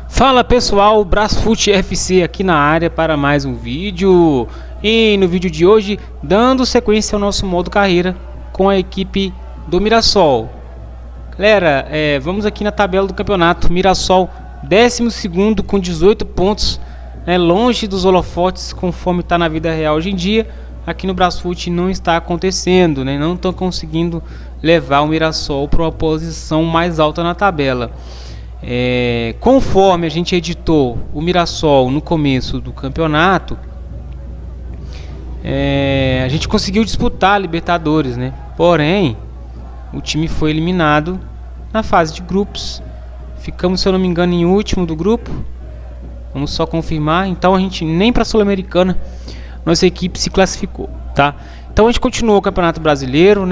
Fala pessoal, Brasfoot FC aqui na área para mais um vídeo. E no vídeo de hoje, dando sequência ao nosso modo carreira com a equipe do Mirassol. Galera, vamos aqui na tabela do campeonato. Mirassol 12º com 18 pontos, longe dos holofotes conforme está na vida real hoje em dia. Aqui no Brasfoot não está acontecendo, não estão conseguindo levar o Mirassol para uma posição mais alta na tabela. Conforme a gente editou o Mirassol no começo do campeonato, a gente conseguiu disputar a Libertadores, Porém, o time foi eliminado na fase de grupos. Ficamos, se eu não me engano, em último do grupo. Vamos só confirmar. Então a gente nem para a Sul-Americana nossa equipe se classificou, tá? Então a gente continuou o Campeonato Brasileiro,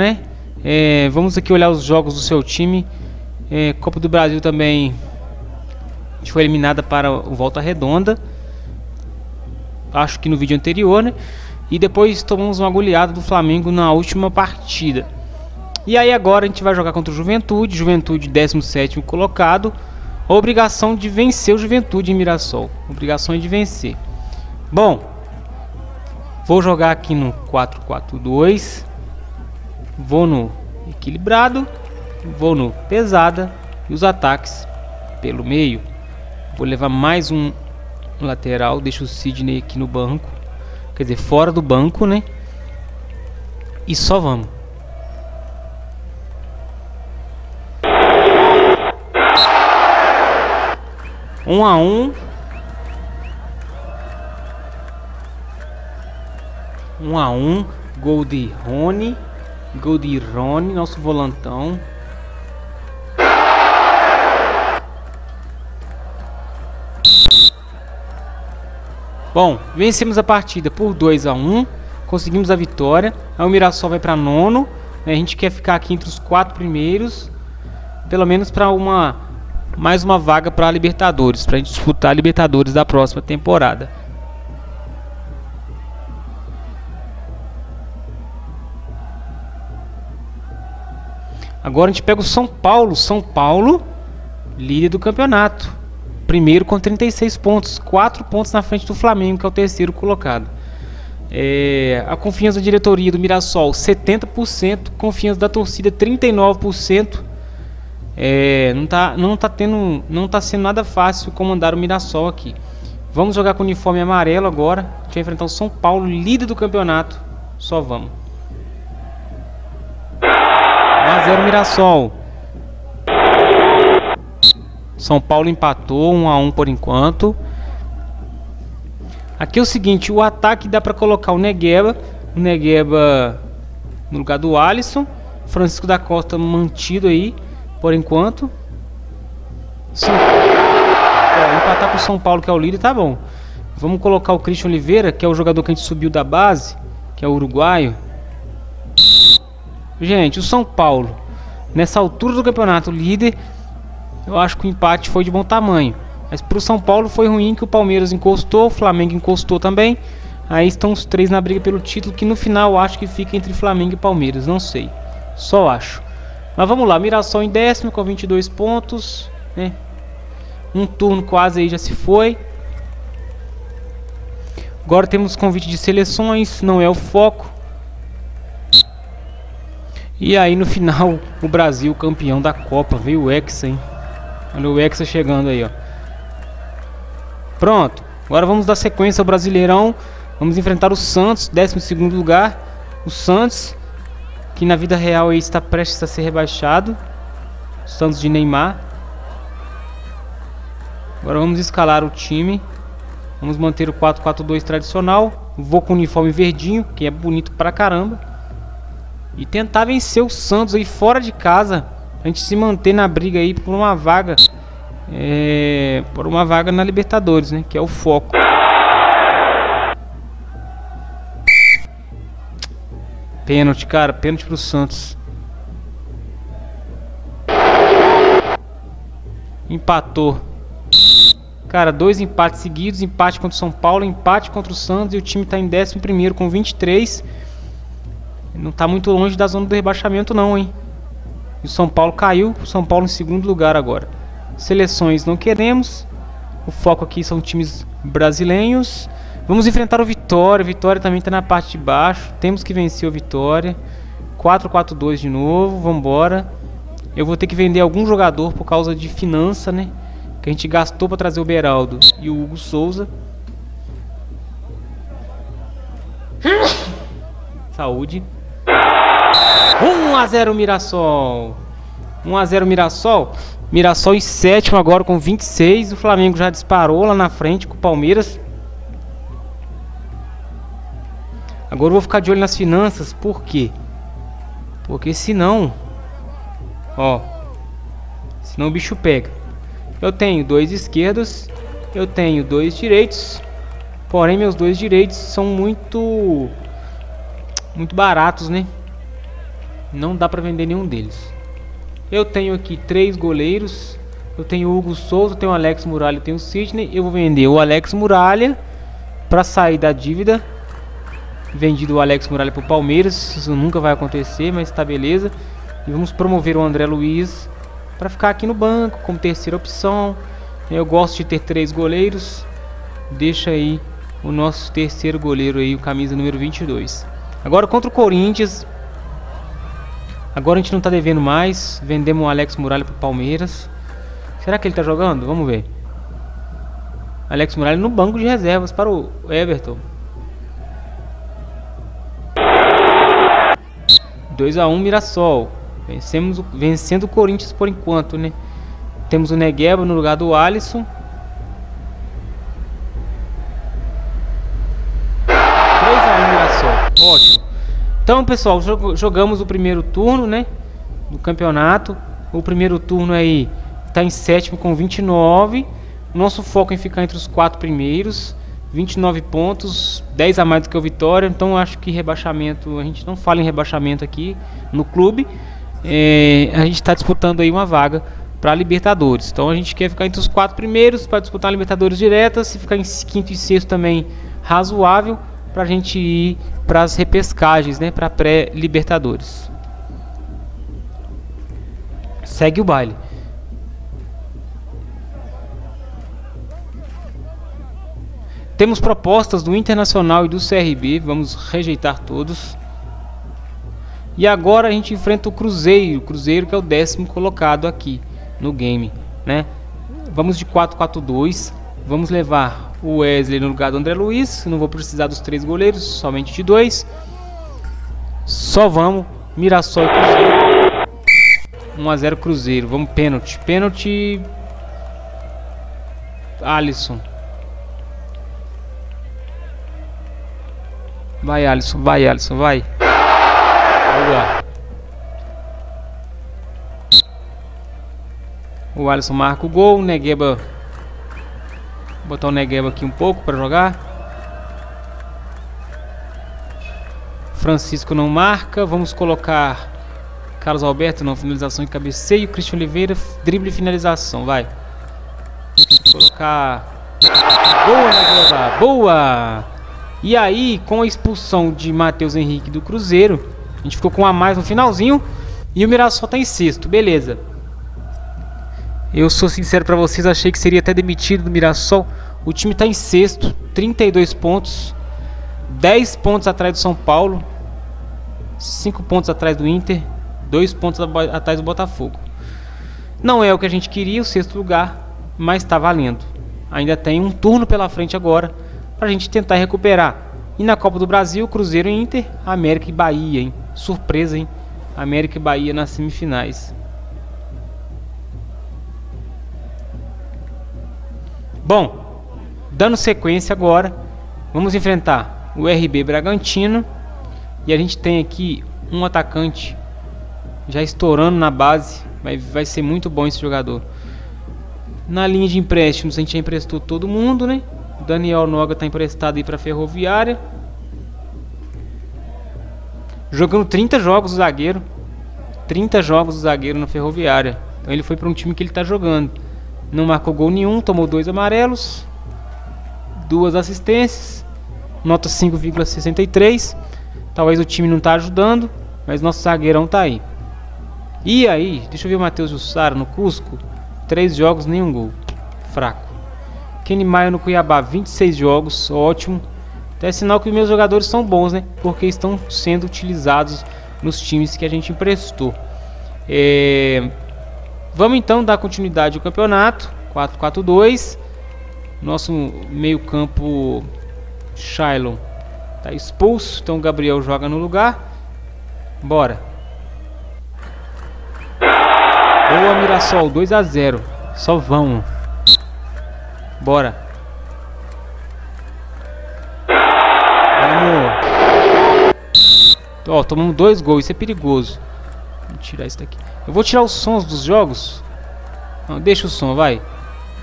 vamos aqui olhar os jogos do seu time. Copa do Brasil também, a gente foi eliminada para o Volta Redonda, acho que no vídeo anterior, e depois tomamos uma goleada do Flamengo na última partida. E aí agora a gente vai jogar contra o Juventude. Juventude 17º colocado. A obrigação de vencer o Juventude em Mirassol. Obrigação de vencer. Bom, vou jogar aqui no 4-4-2. Vou no equilibrado. Vou no pesada e os ataques pelo meio. Vou levar mais um lateral. Deixo o Sidney aqui no banco, quer dizer, fora do banco, E só vamos. Um a um. 1-1. Gol de Rony. Gol de Rony, nosso volantão. Bom, vencemos a partida por 2-1. Conseguimos a vitória. Aí o Mirassol vai para nono. A gente quer ficar aqui entre os 4 primeiros. Pelo menos para mais uma vaga para a Libertadores. Para a gente disputar a Libertadores da próxima temporada. Agora a gente pega o São Paulo. São Paulo, líder do campeonato. Primeiro com 36 pontos. 4 pontos na frente do Flamengo, que é o terceiro colocado. A confiança da diretoria do Mirassol, 70%. Confiança da torcida, 39%. Não tá sendo nada fácil comandar o Mirassol aqui. Vamos jogar com o uniforme amarelo agora. A gente vai enfrentar o São Paulo, líder do campeonato. Só vamos. 1-0 Mirassol. São Paulo empatou 1-1 por enquanto. Aqui é o seguinte, o ataque dá para colocar o Negueba. O Negueba no lugar do Alisson. Francisco da Costa mantido aí por enquanto. Empatar com o São Paulo, que é o líder, tá bom. Vamos colocar o Christian Oliveira, que é o jogador que a gente subiu da base, que é o uruguaio. Gente, o São Paulo, nessa altura do campeonato, líder, eu acho que o empate foi de bom tamanho. Mas para o São Paulo foi ruim que o Palmeiras encostou, o Flamengo encostou também. Aí estão os 3 na briga pelo título, que no final eu acho que fica entre Flamengo e Palmeiras, não sei. Só acho. Mas vamos lá, Mirassol em 10º com 22 pontos. Um turno quase aí já se foi. Agora temos convite de seleções, não é o foco. E aí no final o Brasil campeão da Copa. Veio o Hexa, hein? Olha o Hexa chegando aí, ó. Pronto, agora vamos dar sequência ao Brasileirão. Vamos enfrentar o Santos, 12º lugar. O Santos, que na vida real aí está prestes a ser rebaixado. O Santos de Neymar. Agora vamos escalar o time. Vamos manter o 4-4-2 tradicional. Vou com o uniforme verdinho, que é bonito pra caramba. E tentar vencer o Santos aí fora de casa. A gente se manter na briga aí por uma vaga. Por uma vaga na Libertadores, que é o foco. Pênalti, cara. Pênalti pro Santos. Empatou. Cara, 2 empates seguidos, empate contra o São Paulo, empate contra o Santos e o time tá em 11º com 23. Não tá muito longe da zona do rebaixamento não, hein? E o São Paulo caiu, o São Paulo em 2º lugar agora. Seleções não queremos. O foco aqui são times brasileiros. Vamos enfrentar o Vitória. O Vitória também está na parte de baixo. Temos que vencer o Vitória. 4-4-2 de novo. Vamos embora. Eu vou ter que vender algum jogador por causa de finança, né? Que a gente gastou para trazer o Beraldo e o Hugo Souza. Saúde. 1-0 Mirassol. 1-0 Mirassol. Mirassol em 7º agora com 26. O Flamengo já disparou lá na frente com o Palmeiras. Agora eu vou ficar de olho nas finanças. Por quê? Porque senão... Ó. Senão o bicho pega. Eu tenho 2 esquerdos. Eu tenho 2 direitos. Porém meus 2 direitos são muito baratos, né? Não dá pra vender nenhum deles. Eu tenho aqui 3 goleiros. Eu tenho o Hugo Souza, tenho o Alex Muralha, tenho o Sidney. Eu vou vender o Alex Muralha pra sair da dívida. Vendido o Alex Muralha pro Palmeiras. Isso nunca vai acontecer, mas tá beleza. E vamos promover o André Luiz pra ficar aqui no banco como terceira opção. Eu gosto de ter 3 goleiros. Deixa aí o nosso terceiro goleiro aí, o camisa número 22. Agora contra o Corinthians. Agora a gente não tá devendo mais. Vendemos o Alex Muralha pro Palmeiras. Será que ele tá jogando? Vamos ver. Alex Muralha no banco de reservas para o Everton. 2-1 Mirassol. Vencendo o Corinthians por enquanto, né? Temos o Negueba no lugar do Alisson. 3-1 Mirassol. Ótimo. Então, pessoal, jogamos o primeiro turno, né, do campeonato. O primeiro turno aí tá em 7º com 29. Nosso foco é em ficar entre os 4 primeiros. 29 pontos, 10 a mais do que o Vitória. Então, acho que rebaixamento, a gente não fala em rebaixamento aqui no clube. A gente está disputando aí uma vaga para a Libertadores. Então, a gente quer ficar entre os 4 primeiros para disputar a Libertadores direta. Se ficar em 5º e 6º também razoável, pra gente ir para as repescagens, né, para pré-Libertadores. Segue o baile. Temos propostas do Internacional e do CRB, vamos rejeitar todos. E agora a gente enfrenta o Cruzeiro, que é o 10º colocado aqui no game, né? Vamos de 4-4-2, vamos levar o Wesley no lugar do André Luiz. Não vou precisar dos 3 goleiros, somente de 2. Só vamos Mirassol e Cruzeiro. 1-0 Cruzeiro. Vamos pênalti. Pênalti Alisson. Vai Alisson, vai Alisson, vai. Boa. O Alisson marca o gol. O Negueba. Vou botar o Negueba aqui um pouco para jogar. Francisco não marca. Vamos colocar Carlos Alberto, não, finalização e cabeceio. Christian Oliveira, drible e finalização, vai. Vou colocar... Boa, Negueba, boa! E aí, com a expulsão de Matheus Henrique do Cruzeiro, a gente ficou com um a mais no finalzinho. E o Mirassol tá em 6º, beleza. Eu sou sincero pra vocês, achei que seria até demitido do Mirassol. O time tá em 6º, 32 pontos. 10 pontos atrás do São Paulo. 5 pontos atrás do Inter. 2 pontos atrás do Botafogo. Não é o que a gente queria, o 6º lugar, mas tá valendo. Ainda tem um turno pela frente agora pra gente tentar recuperar. E na Copa do Brasil, Cruzeiro e Inter, América e Bahia, hein? Surpresa, hein? América e Bahia nas semifinais. Bom, dando sequência agora, vamos enfrentar o RB Bragantino. E a gente tem aqui um atacante já estourando na base. Vai ser muito bom esse jogador. Na linha de empréstimos a gente já emprestou todo mundo, né? O Daniel Noga está emprestado aí para a Ferroviária. Jogando 30 jogos o zagueiro. 30 jogos o zagueiro na Ferroviária. Então ele foi para um time que ele está jogando. Não marcou gol nenhum, tomou 2 amarelos, 2 assistências, nota 5,63. Talvez o time não tá ajudando, mas nosso zagueirão tá aí. E aí, deixa eu ver o Matheus Jussara no Cusco. 3 jogos, nenhum gol. Fraco. Kenny Maia no Cuiabá, 26 jogos, ótimo. Então é sinal que os meus jogadores são bons, né? Porque estão sendo utilizados nos times que a gente emprestou. Vamos então dar continuidade ao campeonato. 4-4-2. Nosso meio campo, Shailon, tá expulso, então o Gabriel joga no lugar. Bora. Boa, Mirassol, 2-0. Só vamos. Bora. Vamos. Ó, tomamos 2 gols, isso é perigoso. Vou tirar isso daqui. Eu vou tirar os sons dos jogos. Não, deixa o som, vai.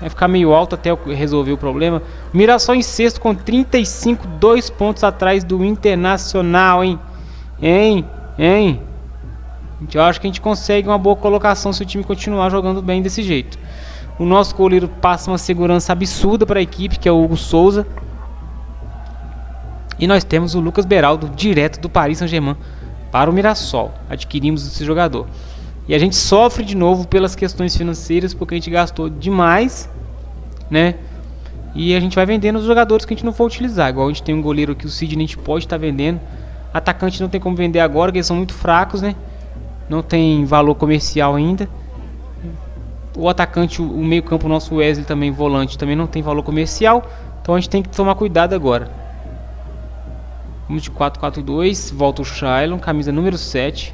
Vai ficar meio alto até eu resolver o problema. Mirassol em sexto com 35, 2 pontos atrás do Internacional, hein? Eu acho que a gente consegue uma boa colocação se o time continuar jogando bem desse jeito. O nosso goleiro passa uma segurança absurda para a equipe, que é o Hugo Souza. E nós temos o Lucas Beraldo, direto do Paris Saint-Germain, para o Mirassol. Adquirimos esse jogador. E a gente sofre de novo pelas questões financeiras, porque a gente gastou demais, né? E a gente vai vendendo os jogadores que a gente não for utilizar. Igual a gente tem um goleiro aqui, o Sidney, a gente pode estar vendendo. Atacante não tem como vender agora, porque eles são muito fracos, né? Não tem valor comercial ainda. O atacante, o meio campo, o nosso Wesley também, volante, também não tem valor comercial. Então a gente tem que tomar cuidado agora. Vamos de 4-4-2. Volta o Shailon, camisa número 7.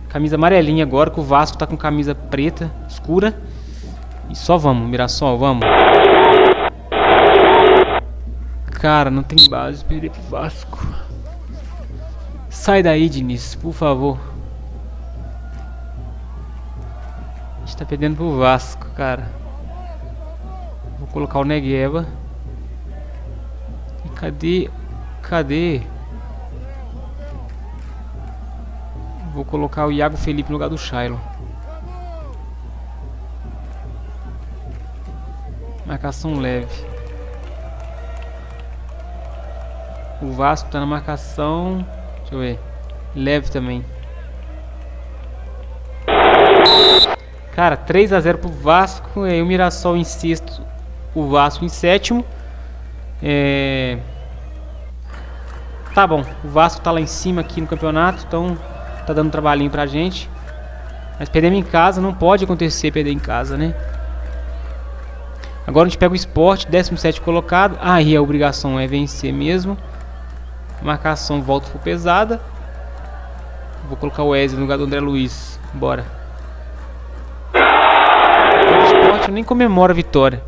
Camisa amarelinha agora, que o Vasco tá com camisa preta, escura. E só vamos, Mirassol, vamos. Cara, não tem base, perder pro Vasco. Sai daí, Diniz, por favor. A gente tá perdendo pro Vasco, cara. Vou colocar o Negueba. E cadê? Vou colocar o Iago Felipe no lugar do Shailon. Marcação leve. O Vasco tá na marcação. Deixa eu ver. Leve também. Cara, 3-0 pro Vasco. E o Mirassol em sexto. O Vasco em sétimo. Tá bom. O Vasco tá lá em cima aqui no campeonato. Então tá dando trabalhinho pra gente. Mas perdemos em casa. Não pode acontecer perder em casa, né? Agora a gente pega o Sport, 17º colocado. Aí a obrigação é vencer mesmo. Marcação volta for pesada. Vou colocar o Wesley no lugar do André Luiz. Bora. O Sport nem comemora a vitória.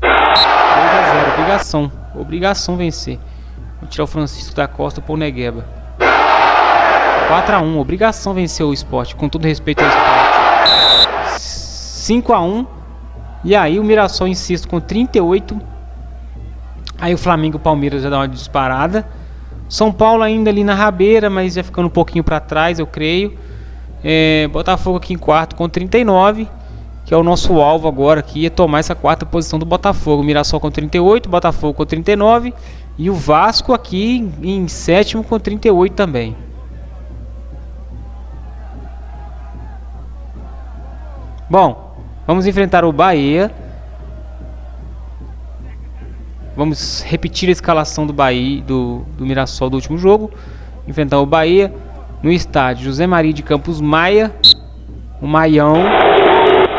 2-0, obrigação. Obrigação vencer. Vou tirar o Francisco da Costa por Negueba. 4-1, obrigação vencer o Sport. Com todo respeito ao Sport. 5-1. E aí o Mirassol em sexto com 38. Aí o Flamengo e o Palmeiras já dá uma disparada. São Paulo ainda ali na rabeira, mas já ficando um pouquinho para trás, eu creio. Botafogo aqui em quarto com 39. Que é o nosso alvo agora aqui, é tomar essa quarta posição do Botafogo. Mirassol com 38, Botafogo com 39. E o Vasco aqui em sétimo com 38 também. Bom, vamos enfrentar o Bahia. Vamos repetir a escalação do Bahia, do Mirassol do último jogo. Enfrentar o Bahia no estádio José Maria de Campos Maia. O Maião.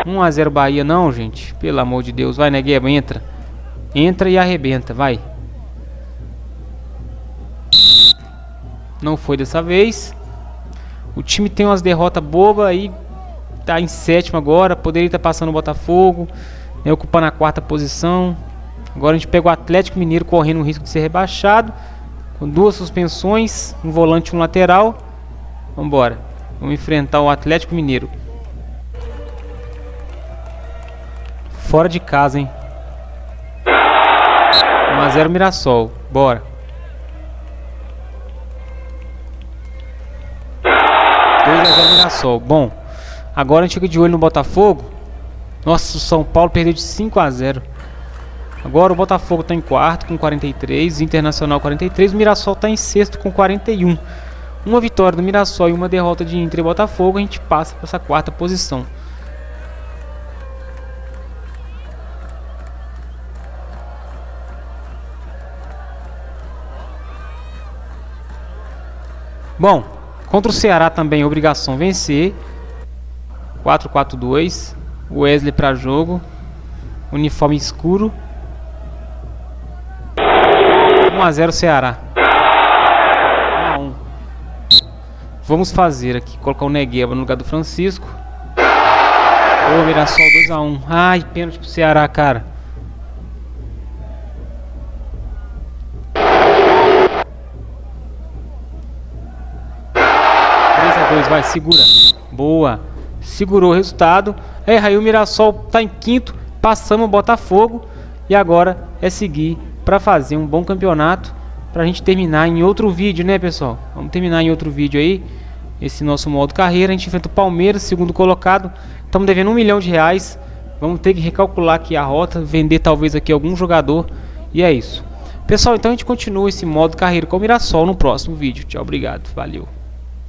1-0 Bahia, não, gente. Pelo amor de Deus. Vai, Negueba, entra. Entra e arrebenta, vai. Não foi dessa vez. O time tem umas derrotas bobas aí. Tá em sétimo agora. Poderia estar passando o Botafogo, né, ocupando a quarta posição. Agora a gente pega o Atlético Mineiro correndo o risco de ser rebaixado. Com 2 suspensões, um volante e um lateral. Vambora. Vamos enfrentar o Atlético Mineiro. Fora de casa, hein? 1-0 Mirassol. Bora. 2-0 Mirassol. Bom, agora a gente fica de olho no Botafogo. Nossa, o São Paulo perdeu de 5 a 0. Agora o Botafogo está em quarto com 43, Internacional 43, o Mirassol está em sexto com 41. Uma vitória do Mirassol e uma derrota de Inter e Botafogo, a gente passa para essa quarta posição. Bom, contra o Ceará também é obrigação vencer. 4-4-2. Wesley para jogo. Uniforme escuro. 1 a 0 Ceará. 1 a 1. Vamos fazer aqui, colocar o Negueba no lugar do Francisco. Ô, Mirassol 2 a 1. Ai, pênalti pro Ceará, cara. 3 a 2, vai, segura. Boa. Segurou o resultado. Aí o Mirassol tá em quinto. Passamos o Botafogo. E agora é seguir para fazer um bom campeonato, pra gente terminar em outro vídeo, né, pessoal? Vamos terminar em outro vídeo aí esse nosso modo carreira. A gente enfrenta o Palmeiras, segundo colocado. Estamos devendo R$1 milhão. Vamos ter que recalcular aqui a rota, vender talvez aqui algum jogador. E é isso, pessoal. Então a gente continua esse modo carreira com o Mirassol no próximo vídeo. Tchau, obrigado, valeu.